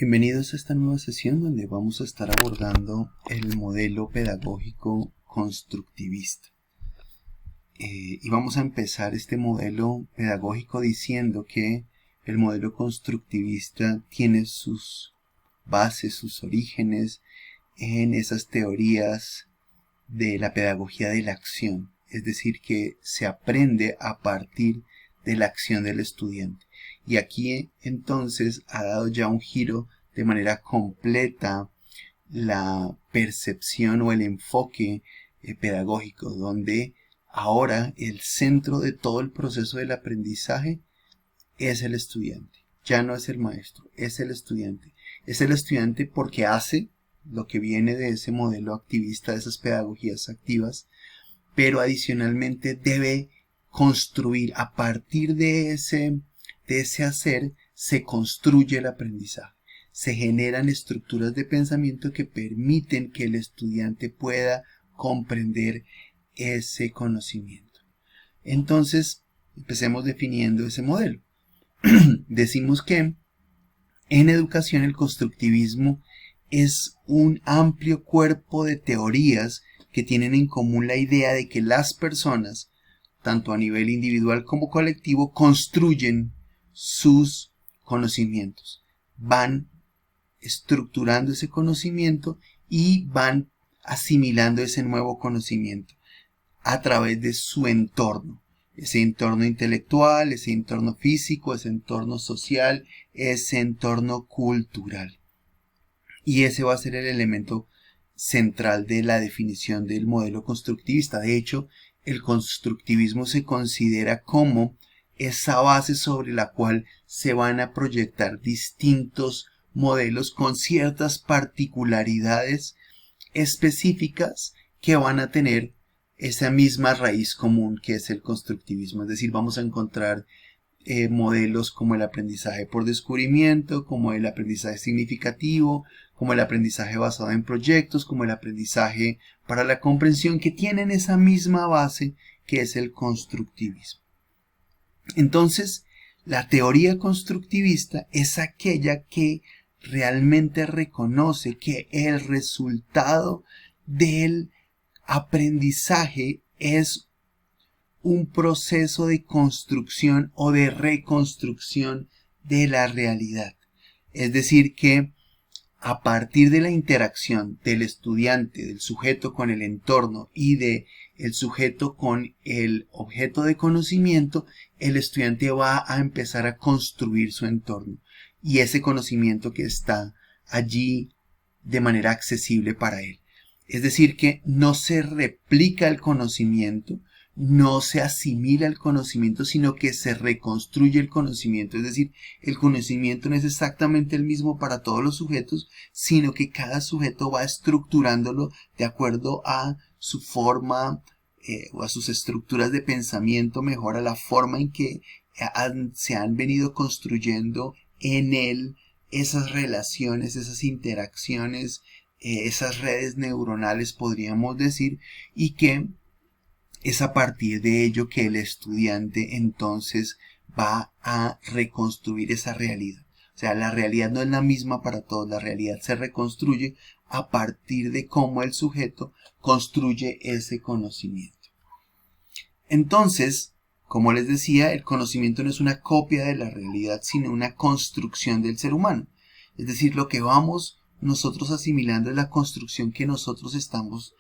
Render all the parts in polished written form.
Bienvenidos a esta nueva sesión donde vamos a estar abordando el modelo pedagógico constructivista. Y vamos a empezar este modelo pedagógico diciendo que el modelo constructivista tiene sus bases, sus orígenes en esas teorías de la pedagogía de la acción, es decir, que se aprende a partir de la acción del estudiante. Y aquí entonces ha dado ya un giro de manera completa la percepción o el enfoque pedagógico, donde ahora el centro de todo el proceso del aprendizaje es el estudiante. Ya no es el maestro, es el estudiante. Es el estudiante porque hace lo que viene de ese modelo activista, de esas pedagogías activas, pero adicionalmente debe construir a partir de ese hacer, se construye el aprendizaje. Se generan estructuras de pensamiento que permiten que el estudiante pueda comprender ese conocimiento. Entonces, empecemos definiendo ese modelo. Decimos que en educación el constructivismo es un amplio cuerpo de teorías que tienen en común la idea de que las personas, tanto a nivel individual como colectivo, construyen sus conocimientos, van estructurando ese conocimiento y van asimilando ese nuevo conocimiento a través de su entorno, ese entorno intelectual, ese entorno físico, ese entorno social, ese entorno cultural. Y ese va a ser el elemento central de la definición del modelo constructivista. De hecho, el constructivismo se considera como esa base sobre la cual se van a proyectar distintos modelos con ciertas particularidades específicas que van a tener esa misma raíz común que es el constructivismo. Es decir, vamos a encontrar modelos como el aprendizaje por descubrimiento, como el aprendizaje significativo, como el aprendizaje basado en proyectos, como el aprendizaje para la comprensión, que tienen esa misma base que es el constructivismo. Entonces, la teoría constructivista es aquella que realmente reconoce que el resultado del aprendizaje es un proceso de construcción o de reconstrucción de la realidad. Es decir, que a partir de la interacción del estudiante, del sujeto con el entorno y del sujeto con el objeto de conocimiento, el estudiante va a empezar a construir su entorno y ese conocimiento que está allí de manera accesible para él. Es decir, que no se replica el conocimiento, no se asimila el conocimiento, sino que se reconstruye el conocimiento. Es decir, el conocimiento no es exactamente el mismo para todos los sujetos, sino que cada sujeto va estructurándolo de acuerdo a su forma o a sus estructuras de pensamiento, mejor a la forma en que se han venido construyendo en él esas relaciones, esas interacciones, esas redes neuronales, podríamos decir, y que es a partir de ello que el estudiante entonces va a reconstruir esa realidad. O sea, la realidad no es la misma para todos, la realidad se reconstruye a partir de cómo el sujeto construye ese conocimiento. Entonces, como les decía, el conocimiento no es una copia de la realidad, sino una construcción del ser humano. Es decir, lo que vamos nosotros asimilando es la construcción que nosotros estamos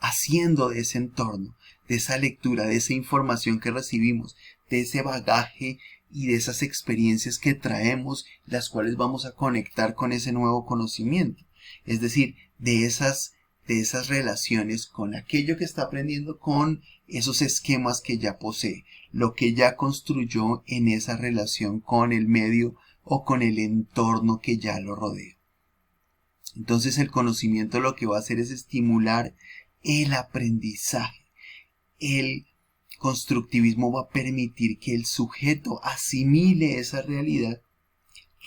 haciendo de ese entorno, de esa lectura, de esa información que recibimos, de ese bagaje y de esas experiencias que traemos, las cuales vamos a conectar con ese nuevo conocimiento. Es decir, de esas relaciones con aquello que está aprendiendo, con esos esquemas que ya posee, lo que ya construyó en esa relación con el medio o con el entorno que ya lo rodea. Entonces el conocimiento lo que va a hacer es estimular el aprendizaje. El constructivismo va a permitir que el sujeto asimile esa realidad,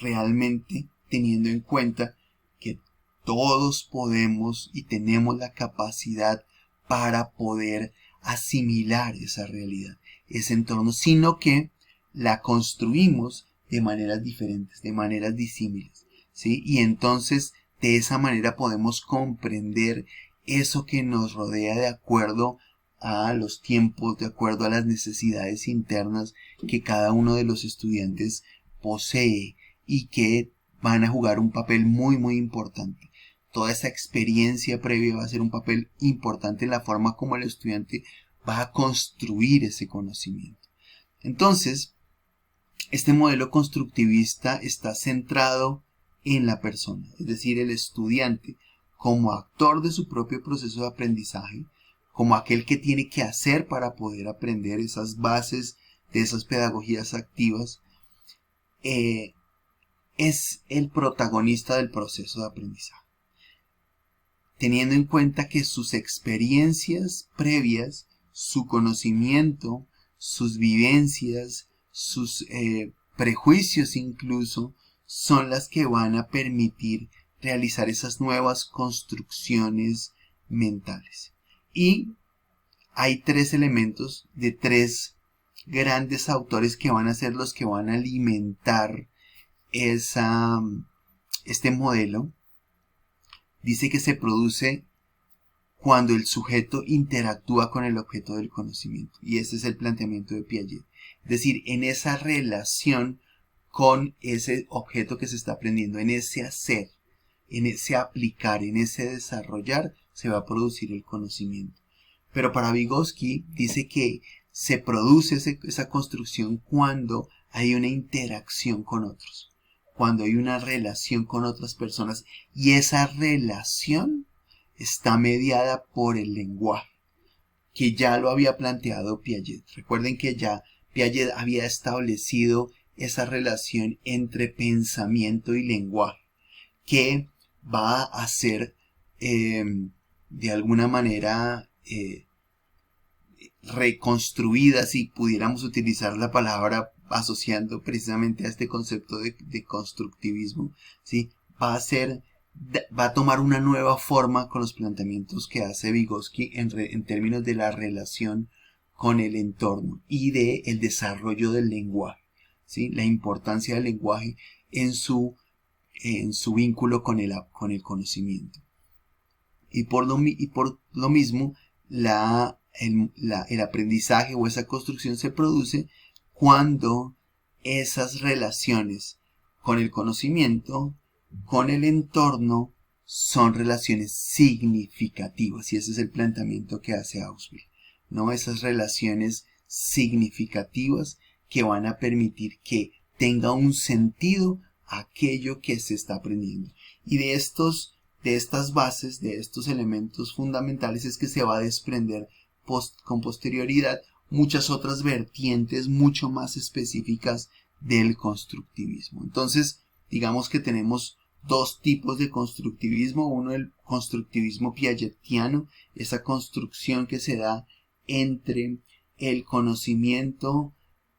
realmente teniendo en cuenta que todos podemos y tenemos la capacidad para poder asimilar esa realidad, ese entorno, sino que la construimos de maneras diferentes, de maneras disímiles. ¿sí? Y entonces de esa manera podemos comprender eso que nos rodea de acuerdo a los tiempos, de acuerdo a las necesidades internas que cada uno de los estudiantes posee y que van a jugar un papel muy importante. Toda esa experiencia previa va a ser un papel importante en la forma como el estudiante va a construir ese conocimiento. Entonces, este modelo constructivista está centrado en la persona, es decir, el estudiante como actor de su propio proceso de aprendizaje, como aquel que tiene que hacer para poder aprender esas bases de esas pedagogías activas, es el protagonista del proceso de aprendizaje, teniendo en cuenta que sus experiencias previas, su conocimiento, sus vivencias, sus prejuicios incluso, son las que van a permitir realizar esas nuevas construcciones mentales. Y hay tres elementos de tres grandes autores que van a ser los que van a alimentar este modelo. Dice que se produce cuando el sujeto interactúa con el objeto del conocimiento. Y ese es el planteamiento de Piaget. Es decir, en esa relación con ese objeto que se está aprendiendo, en ese hacer, en ese aplicar, en ese desarrollar, se va a producir el conocimiento. Pero para Vygotsky dice que se produce esa construcción cuando hay una interacción con otros, cuando hay una relación con otras personas, y esa relación está mediada por el lenguaje, que ya lo había planteado Piaget. Recuerden que ya Piaget había establecido esa relación entre pensamiento y lenguaje, que va a ser de alguna manera reconstruida, si pudiéramos utilizar la palabra asociando precisamente a este concepto de constructivismo, ¿sí? Va a tomar una nueva forma con los planteamientos que hace Vygotsky en términos de la relación con el entorno y de el desarrollo del lenguaje, ¿sí? La importancia del lenguaje en su vínculo con el conocimiento. Y por lo mismo, el aprendizaje o esa construcción se produce cuando esas relaciones con el conocimiento, con el entorno, son relaciones significativas. Y ese es el planteamiento que hace Ausubel, ¿no? Esas relaciones significativas que van a permitir que tenga un sentido aquello que se está aprendiendo. Y de estas bases, de estos elementos fundamentales, es que se va a desprender con posterioridad muchas otras vertientes mucho más específicas del constructivismo. Entonces, digamos que tenemos dos tipos de constructivismo. Uno, el constructivismo piagetiano, esa construcción que se da entre el conocimiento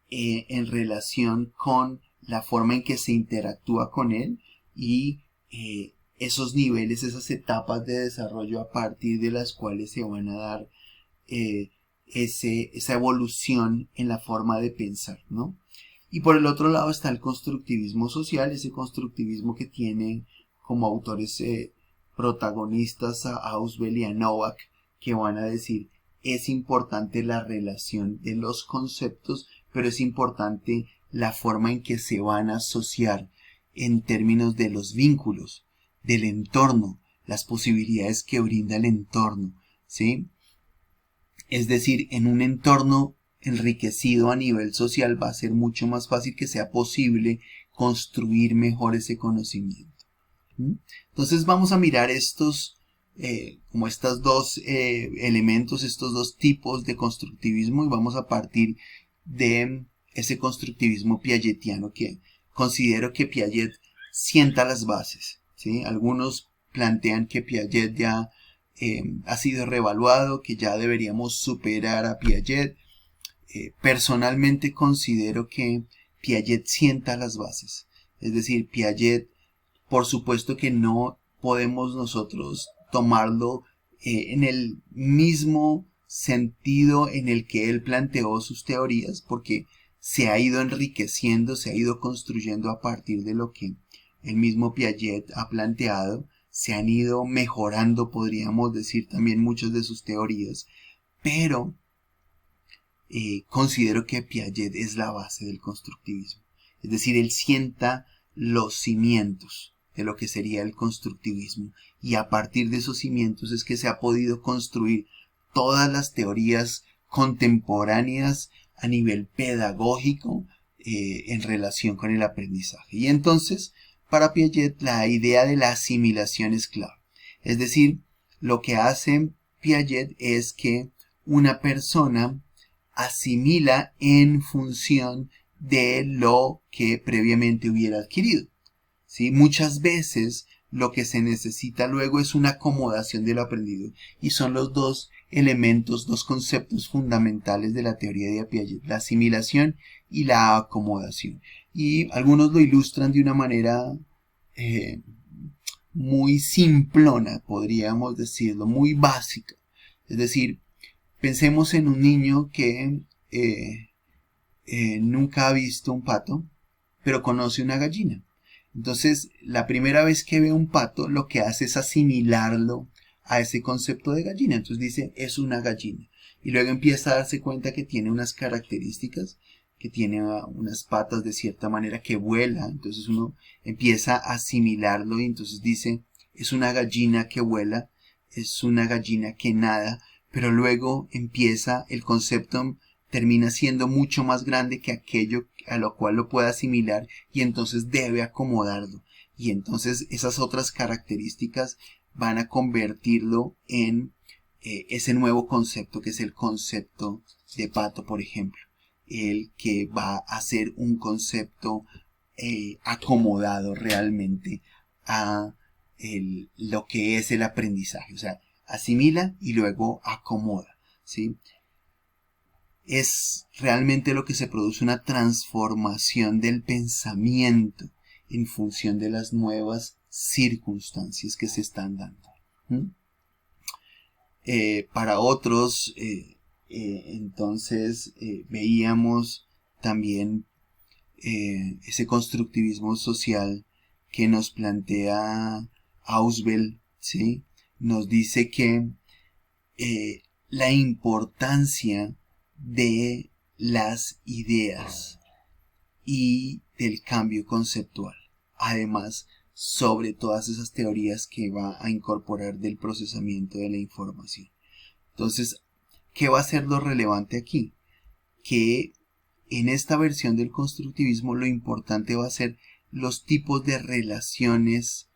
en relación con la forma en que se interactúa con él y esos niveles, esas etapas de desarrollo a partir de las cuales se van a dar esa evolución en la forma de pensar, ¿no? Y por el otro lado está el constructivismo social, ese constructivismo que tiene como autores protagonistas a Ausubel y a Novak, que van a decir: es importante la relación de los conceptos, pero es importante la forma en que se van a asociar en términos de los vínculos, del entorno, las posibilidades que brinda el entorno, ¿sí? Es decir, en un entorno enriquecido a nivel social va a ser mucho más fácil que sea posible construir mejor ese conocimiento. Entonces vamos a mirar estos dos elementos, estos dos tipos de constructivismo, y vamos a partir de ese constructivismo piagetiano, que considero que Piaget sienta las bases, ¿sí? Algunos plantean que Piaget ya ha sido reevaluado, que ya deberíamos superar a Piaget. Personalmente considero que Piaget sienta las bases, es decir, Piaget, por supuesto que no podemos nosotros tomarlo en el mismo sentido en el que él planteó sus teorías, porque se ha ido enriqueciendo, se ha ido construyendo a partir de lo que el mismo Piaget ha planteado, se han ido mejorando, podríamos decir, también muchas de sus teorías, pero considero que Piaget es la base del constructivismo. Es decir, él sienta los cimientos de lo que sería el constructivismo, y a partir de esos cimientos es que se ha podido construir todas las teorías contemporáneas a nivel pedagógico en relación con el aprendizaje. Y entonces, para Piaget, la idea de la asimilación es clave. Es decir, lo que hace Piaget es que una persona asimila en función de lo que previamente hubiera adquirido. ¿Sí? Muchas veces lo que se necesita luego es una acomodación de lo aprendido, y son los dos elementos, dos conceptos fundamentales de la teoría de Piaget, la asimilación y la acomodación. Y algunos lo ilustran de una manera muy simplona, podríamos decirlo, muy básica. Es decir, pensemos en un niño que nunca ha visto un pato, pero conoce una gallina. Entonces, la primera vez que ve un pato, lo que hace es asimilarlo a ese concepto de gallina. Entonces dice, es una gallina. Y luego empieza a darse cuenta que tiene unas características, que tiene unas patas de cierta manera, que vuela. Entonces uno empieza a asimilarlo y entonces dice, es una gallina que vuela, es una gallina que nada. Pero luego empieza el concepto, termina siendo mucho más grande que aquello a lo cual lo puede asimilar, y entonces debe acomodarlo. Y entonces esas otras características van a convertirlo en ese nuevo concepto, que es el concepto de pato, por ejemplo. El que va a ser un concepto acomodado realmente a lo que es el aprendizaje. O sea, asimila y luego acomoda, ¿sí? Es realmente lo que se produce, una transformación del pensamiento en función de las nuevas circunstancias que se están dando. Para otros, entonces, veíamos también ese constructivismo social que nos plantea Ausubel, ¿sí? Nos dice que la importancia de las ideas y del cambio conceptual, además sobre todas esas teorías que va a incorporar del procesamiento de la información. Entonces, ¿qué va a ser lo relevante aquí? Que en esta versión del constructivismo lo importante va a ser los tipos de relaciones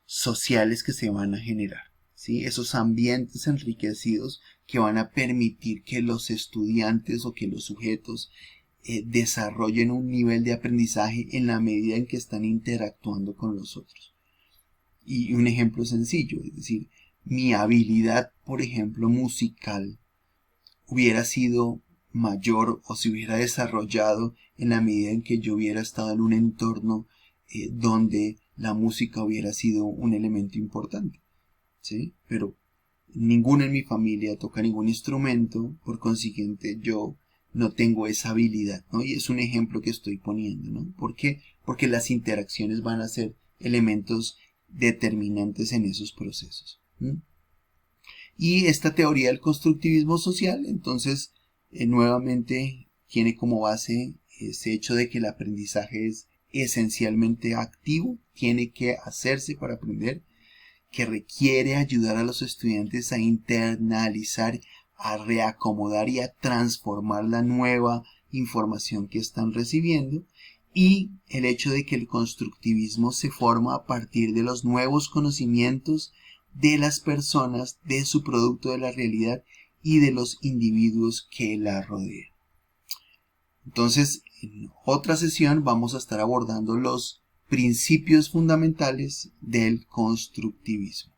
sociales que se van a generar, ¿sí? Esos ambientes enriquecidos que van a permitir que los estudiantes o que los sujetos desarrollen un nivel de aprendizaje en la medida en que están interactuando con los otros. Y un ejemplo sencillo, es decir, mi habilidad, por ejemplo, musical, hubiera sido mayor o se hubiera desarrollado en la medida en que yo hubiera estado en un entorno donde la música hubiera sido un elemento importante, ¿sí? Pero ninguno en mi familia toca ningún instrumento, por consiguiente yo no tengo esa habilidad, ¿no? Y es un ejemplo que estoy poniendo, ¿no? ¿Por qué? Porque las interacciones van a ser elementos determinantes en esos procesos. Y esta teoría del constructivismo social, entonces, nuevamente tiene como base ese hecho de que el aprendizaje es esencialmente activo, tiene que hacerse para aprender, que requiere ayudar a los estudiantes a internalizar, a reacomodar y a transformar la nueva información que están recibiendo, y el hecho de que el constructivismo se forma a partir de los nuevos conocimientos de las personas, de su producto de la realidad y de los individuos que la rodean. Entonces, en otra sesión vamos a estar abordando los principios fundamentales del constructivismo.